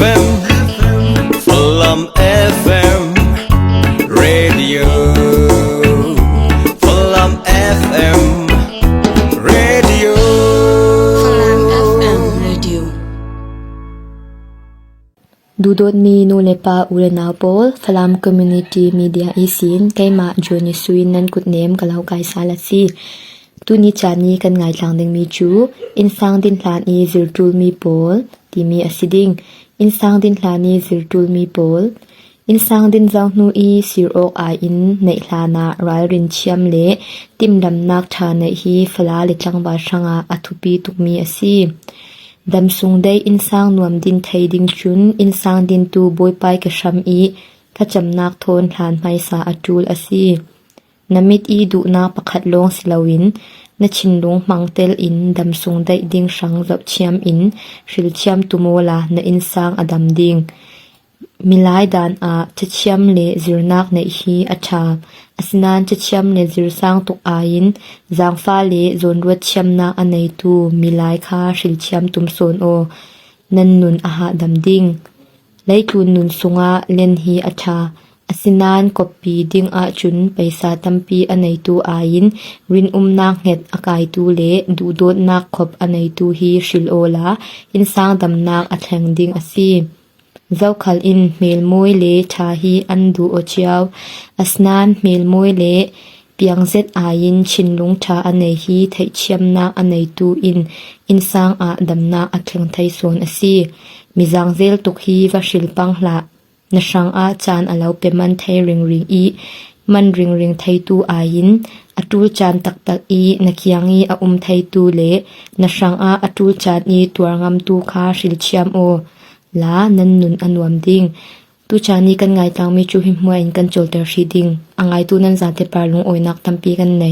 FM Falam FM Radio Falam FM Radio Falam FM Radio ดูโดดมีนูเลปาอุเรนาโปลฟลามคอมมูนิตี้มีเดียอีซินไกมาจวนิสุยนันกุดเนมกะลาวไกซาลาซีตุนิจานีกันไงทางดึงมีจูอินซังดินลานีซิรตูลมีโปลที่มีอซิดิงอินซังดินลานีซิรตูลมีโปลอินซังดินจังนูอีซิรโอกอาอินในลานารายรินเชียมเลติมดำนักทาในฮีฟลาเลจังบาชังอาอทุปีตุกมีอซีดำสุงได้อินสางนวมดินไทยดิงชุนอินสางดินตูบอยไปกะชัมอีถ้าจำนักโทนหานไมสาอจูลอซีนมิดอีดูนาประคัดลงสิลาวินนชินลงมังเตลอินดำสุงได้ดิงชังจับเชียมอินฟิลเชียมตุโมลาในอินสางอดัมดิงมิลายดานอาจะเชียมเลซิรนักในฮีอาชาอสนานจะเชียมเลซิรสางตุกอายินจางฟ้าเลโซนรวดเชียมนักอันในตูมิลายคาชิลเชียมตุมโซนโอนันนุนอาหาดัมดิงไลทูนุนสุงาเลนฮีอาชาอสนานกบปีดิงอาจุนไปสาตัมปีอันในตูอายินรินนักเห็ดอากายตูเลดูโดดนักขบอันในตูฮีชิลโอลาอินสางดำนักอัแทงดิงอซีเจ้าขัลอินเมลมวยเลชาฮีอันดูโอเชียวอัสนานเมลมวยเลเปียงเซตอายินชินลุงชาอันในฮีไทเชียมนาอันในตูอินสางอาดำนาอัแทงไทโซนอซีมิจังเซลตุกฮีวาชิลปังละนชังอาจานอลาวเปมันไทริงอีมันริงไทตูอายินอตูจานตักอีนักยังอีอาไทตูเลนชังอาอตูจานอีตัวงามตูคาชิลเชียมโอลานันนุนอันวมดิงตุจานีกันไงตังมีจูหิมวยกันโจลเตอร์ชีดิงอังไงตูนันซาเตปาลงโอยนักตัมปีกันใน